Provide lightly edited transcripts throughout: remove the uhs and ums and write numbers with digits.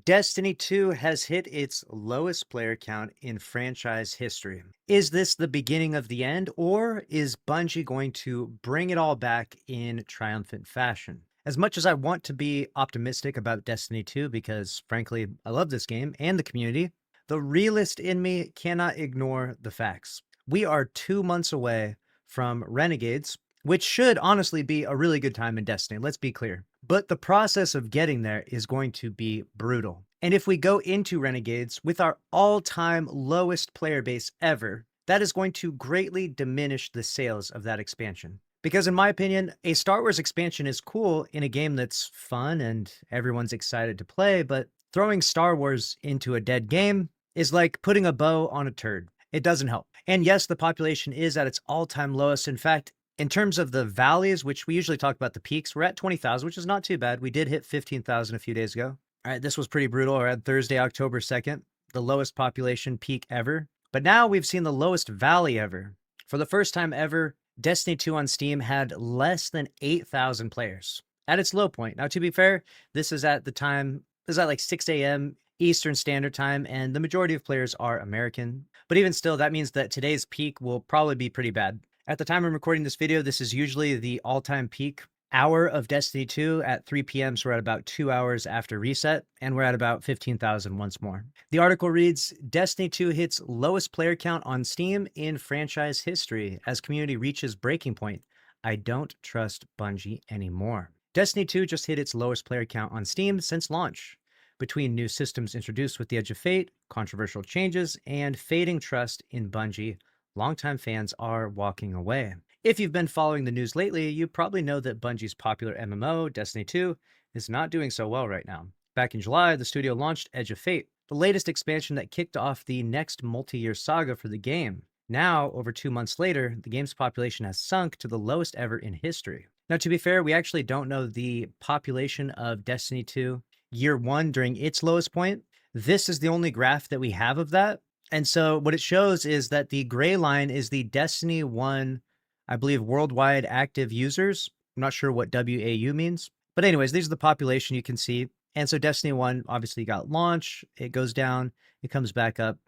Destiny 2 has hit its lowest player count in franchise history. Is this the beginning of the end, or is Bungie going to bring it all back in triumphant fashion? As much as I want to be optimistic about Destiny 2, because frankly, I love this game and the community, the realist in me cannot ignore the facts. We are 2 months away from Renegades, which should honestly be a really good time in Destiny, let's be clear. But the process of getting there is going to be brutal. And if we go into Renegades with our all time lowest player base ever, that is going to greatly diminish the sales of that expansion. Because, in my opinion, a Star Wars expansion is cool in a game that's fun and everyone's excited to play, but throwing Star Wars into a dead game is like putting a bow on a turd. It doesn't help. And yes, the population is at its all time lowest. In fact, in terms of the valleys, which we usually talk about the peaks, we're at 20,000, which is not too bad. We did hit 15,000 a few days ago. All right, this was pretty brutal. We're at Thursday, October 2nd, the lowest population peak ever. But now we've seen the lowest valley ever. For the first time ever, Destiny 2 on Steam had less than 8,000 players at its low point. Now, to be fair, this is at the time, this is at like 6 a.m. Eastern Standard Time, and the majority of players are American. But even still, that means that today's peak will probably be pretty bad. At the time I'm recording this video, this is usually the all-time peak hour of Destiny 2 at 3 p.m. So we're at about 2 hours after reset, and we're at about 15,000 once more. The article reads, Destiny 2 hits lowest player count on Steam in franchise history as community reaches breaking point. I don't trust Bungie anymore. Destiny 2 just hit its lowest player count on Steam since launch. Between new systems introduced with the Edge of Fate, controversial changes, and fading trust in Bungie, longtime fans are walking away. If you've been following the news lately, you probably know that Bungie's popular MMO, Destiny 2, is not doing so well right now. Back in July, the studio launched Edge of Fate, the latest expansion that kicked off the next multi-year saga for the game. Now, over 2 months later, the game's population has sunk to the lowest ever in history. Now, to be fair, we actually don't know the population of Destiny 2 year one during its lowest point. This is the only graph that we have of that. And so what it shows is that the gray line is the Destiny 1, I believe, worldwide active users. I'm not sure what WAU means. But anyways, these are the population you can see. And so Destiny 1 obviously got launched. It goes down, it comes back up,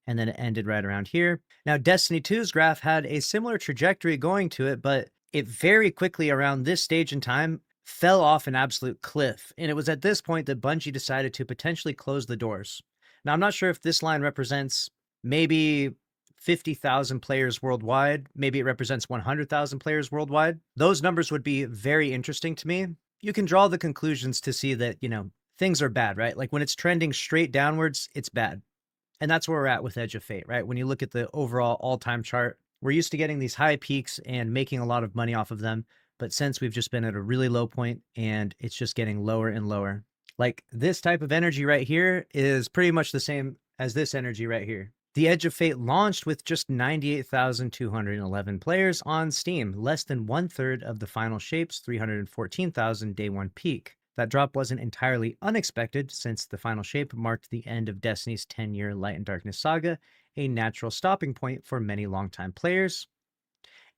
and then it ended right around here. Now, Destiny 2's graph had a similar trajectory going to it, but it very quickly around this stage in time fell off an absolute cliff. And it was at this point that Bungie decided to potentially close the doors. Now, I'm not sure if this line represents maybe 50,000 players worldwide. Maybe it represents 100,000 players worldwide. Those numbers would be very interesting to me. You can draw the conclusions to see that, things are bad, right? Like when it's trending straight downwards, it's bad. And that's where we're at with Edge of Fate, right? When you look at the overall all-time chart, we're used to getting these high peaks and making a lot of money off of them. But since we've just been at a really low point and it's just getting lower and lower. Like this type of energy right here is pretty much the same as this energy right here. The Edge of Fate launched with just 98,211 players on Steam, less than 1/3 of the Final Shape's 314,000 day one peak. That drop wasn't entirely unexpected, since the Final Shape marked the end of Destiny's 10-year Light and Darkness saga, a natural stopping point for many longtime players.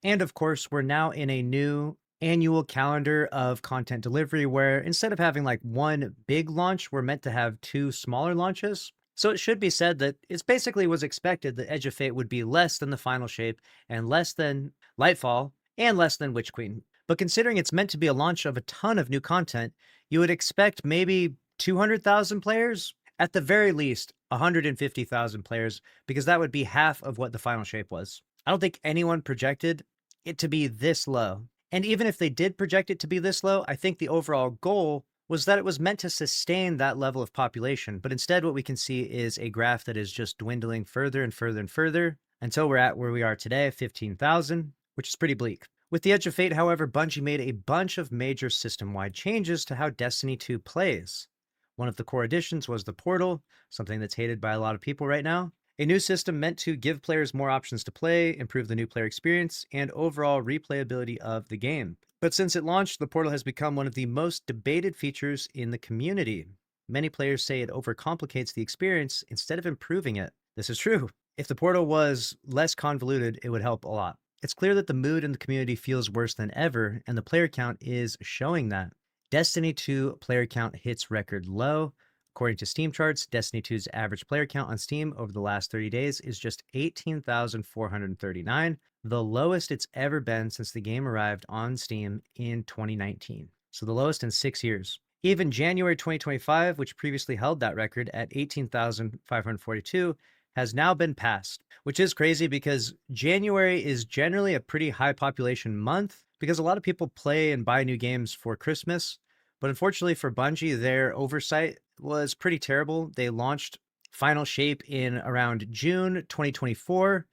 And of course, we're now in a new annual calendar of content delivery where instead of having like one big launch, we're meant to have two smaller launches. So it should be said that it's basically was expected that Edge of Fate would be less than the Final Shape and less than Lightfall and less than Witch Queen. But considering it's meant to be a launch of a ton of new content, you would expect maybe 200,000 players, at the very least 150,000 players, because that would be half of what the Final Shape was. I don't think anyone projected it to be this low. And even if they did project it to be this low, I think the overall goal was that it was meant to sustain that level of population. But instead, what we can see is a graph that is just dwindling further and further and further until we're at where we are today, 15,000, which is pretty bleak. With the Edge of Fate, however, Bungie made a bunch of major system-wide changes to how Destiny 2 plays. One of the core additions was the portal, something that's hated by a lot of people right now. A new system meant to give players more options to play, improve the new player experience, and overall replayability of the game. But since it launched, the portal has become one of the most debated features in the community. Many players say it overcomplicates the experience instead of improving it. This is true. If the portal was less convoluted, it would help a lot. It's clear that the mood in the community feels worse than ever, and the player count is showing that. Destiny 2 player count hits record low, According to Steam charts, Destiny 2's average player count on Steam over the last 30 days is just 18,439, the lowest it's ever been since the game arrived on Steam in 2019. So the lowest in 6 years. Even January 2025, which previously held that record at 18,542, has now been passed, which is crazy because January is generally a pretty high population month because a lot of people play and buy new games for Christmas. But unfortunately for Bungie, their oversight was pretty terrible. They launched Final Shape in around June 2024,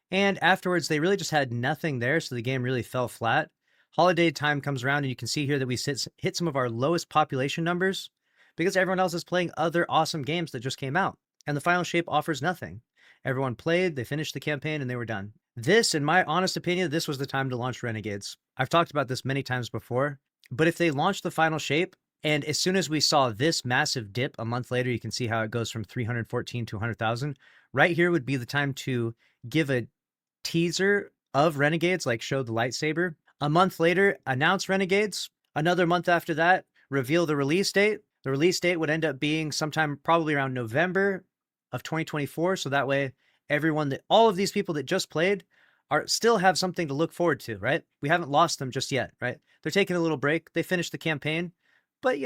and afterwards they really just had nothing there, so the game really fell flat. Holiday time comes around, and you can see here that we hit some of our lowest population numbers because everyone else is playing other awesome games that just came out, and the Final Shape offers nothing. Everyone played, they finished the campaign, and they were done. This, in my honest opinion, this was the time to launch Renegades. I've talked about this many times before, but if they launched the Final Shape, and as soon as we saw this massive dip a month later, you can see how it goes from 314 to 100,000. Right here would be the time to give a teaser of Renegades, like show the lightsaber. A month later, announce Renegades. Another month after that, reveal the release date. The release date would end up being sometime probably around November of 2024. So that way, all of these people that just played still have something to look forward to, right? We haven't lost them just yet, right? They're taking a little break. They finished the campaign, but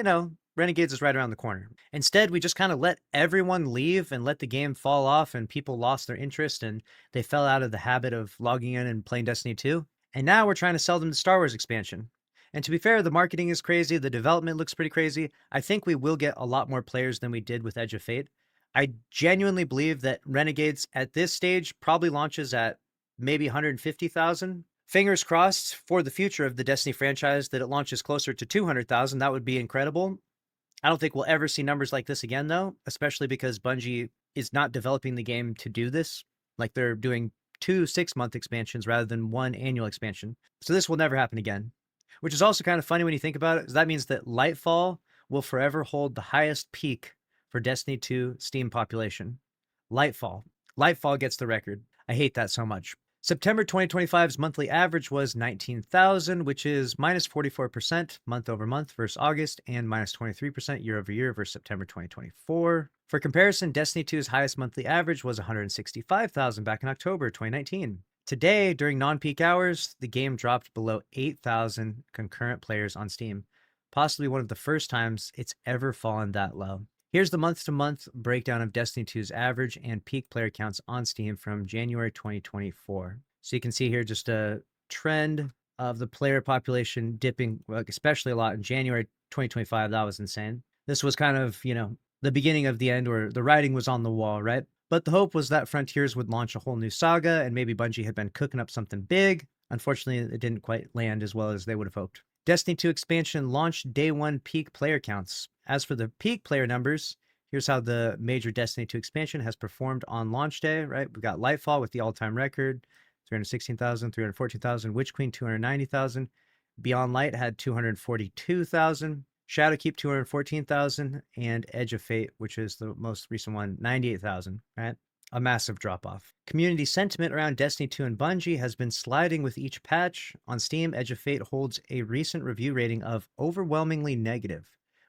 Renegades is right around the corner. Instead, we just kind of let everyone leave and let the game fall off, and people lost their interest and they fell out of the habit of logging in and playing Destiny 2. And now we're trying to sell them the Star Wars expansion. And to be fair, the marketing is crazy. The development looks pretty crazy. I think we will get a lot more players than we did with Edge of Fate. I genuinely believe that Renegades at this stage probably launches at maybe 150,000. Fingers crossed for the future of the Destiny franchise that it launches closer to 200,000. That would be incredible. I don't think we'll ever see numbers like this again, though, especially because Bungie is not developing the game to do this. Like, they're doing 2 6-month expansions rather than 1 annual expansion. So this will never happen again, which is also kind of funny when you think about it. That means that Lightfall will forever hold the highest peak for Destiny 2 Steam population. Lightfall gets the record. I hate that so much. September 2025's monthly average was 19,000, which is minus 44% month over month versus August and minus 23% year over year versus September 2024. For comparison, Destiny 2's highest monthly average was 165,000 back in October 2019. Today, during non-peak hours, the game dropped below 8,000 concurrent players on Steam, possibly one of the first times it's ever fallen that low. Here's the month-to-month breakdown of Destiny 2's average and peak player counts on Steam from January 2024. So you can see here just a trend of the player population dipping, especially a lot in January 2025. That was insane. This was kind of, the beginning of the end, where the writing was on the wall, right? But the hope was that Frontiers would launch a whole new saga, and maybe Bungie had been cooking up something big. Unfortunately, it didn't quite land as well as they would have hoped. Destiny 2 expansion launched day 1 peak player counts. As for the peak player numbers, here's how the major Destiny 2 expansion has performed on launch day, right? We've got Lightfall with the all-time record, 316,000, 314,000, Witch Queen, 290,000. Beyond Light had 242,000. Shadowkeep, 214,000. And Edge of Fate, which is the most recent one, 98,000, right? A massive drop-off. Community sentiment around Destiny 2 and Bungie has been sliding with each patch. On Steam, Edge of Fate holds a recent review rating of overwhelmingly negative,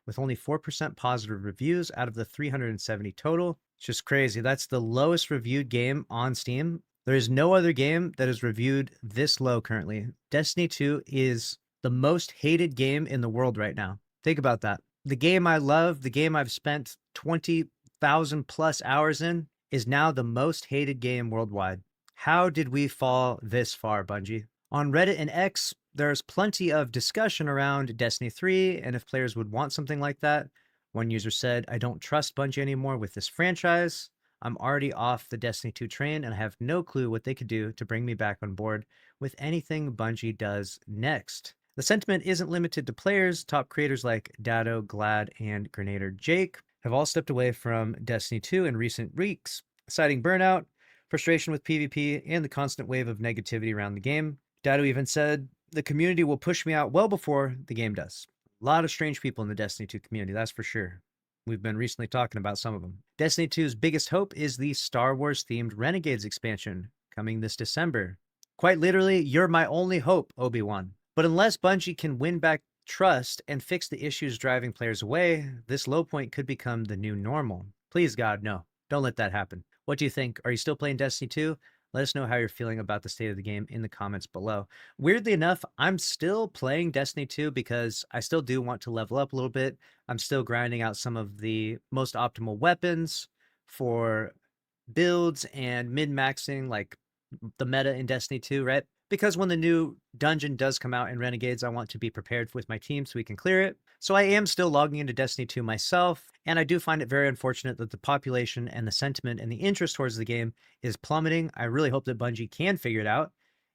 with only 4% positive reviews out of the 370 total. It's just crazy. That's the lowest reviewed game on Steam. There is no other game that is reviewed this low currently. Destiny 2 is the most hated game in the world right now. Think about that. The game I love, the game I've spent 20,000 plus hours in, is now the most hated game worldwide. How did we fall this far, Bungie? On Reddit and X, there's plenty of discussion around Destiny 3 and if players would want something like that. One user said, "I don't trust Bungie anymore with this franchise. I'm already off the Destiny 2 train and I have no clue what they could do to bring me back on board with anything Bungie does next." The sentiment isn't limited to players. Top creators like Dado, Glad, and Grenader Jake have all stepped away from Destiny 2 in recent weeks, citing burnout, frustration with PvP, and the constant wave of negativity around the game. Dado even said, "The community will push me out well before the game does." A lot of strange people in the Destiny 2 community, that's for sure. We've been recently talking about some of them. Destiny 2's biggest hope is the Star Wars-themed Renegades expansion coming this December. Quite literally, you're my only hope, Obi-Wan. But unless Bungie can win back trust and fix the issues driving players away, this low point could become the new normal. Please, God, no. Don't let that happen. What do you think? Are you still playing Destiny 2? Let us know how you're feeling about the state of the game in the comments below. Weirdly enough, I'm still playing Destiny 2 because I still do want to level up a little bit. I'm still grinding out some of the most optimal weapons for builds and min-maxing like the meta in Destiny 2, right? Because when the new dungeon does come out in Renegades, I want to be prepared with my team so we can clear it. So I am still logging into Destiny 2 myself, and I do find it very unfortunate that the population and the sentiment and the interest towards the game is plummeting. I really hope that Bungie can figure it out.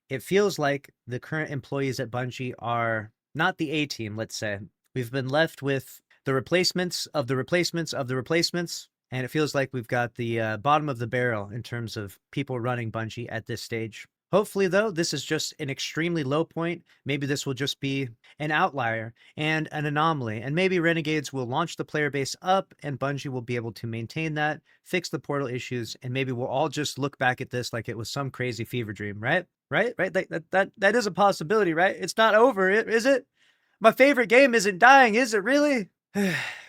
It feels like the current employees at Bungie are not the A team, let's say. We've been left with the replacements of the replacements of the replacements, and it feels like we've got the bottom of the barrel in terms of people running Bungie at this stage. Hopefully, though, this is just an extremely low point. Maybe this will just be an outlier and an anomaly. And maybe Renegades will launch the player base up and Bungie will be able to maintain that, fix the portal issues, and maybe we'll all just look back at this like it was some crazy fever dream, right? Right? That is a possibility, right? It's not over, is it? My favorite game isn't dying, is it really?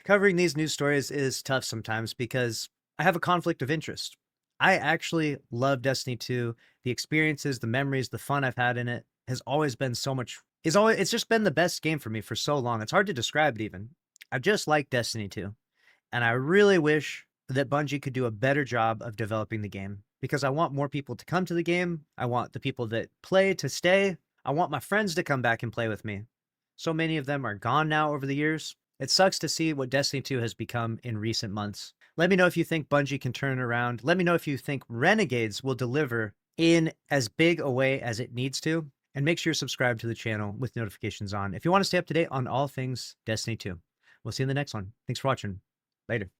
Covering these news stories is tough sometimes because I have a conflict of interest. I actually love Destiny 2. The experiences, the memories, the fun I've had in it has always been so much. It's just been the best game for me for so long. It's hard to describe it even. I just like Destiny 2. And I really wish that Bungie could do a better job of developing the game because I want more people to come to the game. I want the people that play to stay. I want my friends to come back and play with me. So many of them are gone now over the years. It sucks to see what Destiny 2 has become in recent months. Let me know if you think Bungie can turn it around. Let me know if you think Renegades will deliver in as big a way as it needs to. And make sure you're subscribed to the channel with notifications on if you want to stay up to date on all things Destiny 2. We'll see you in the next one. Thanks for watching. Later.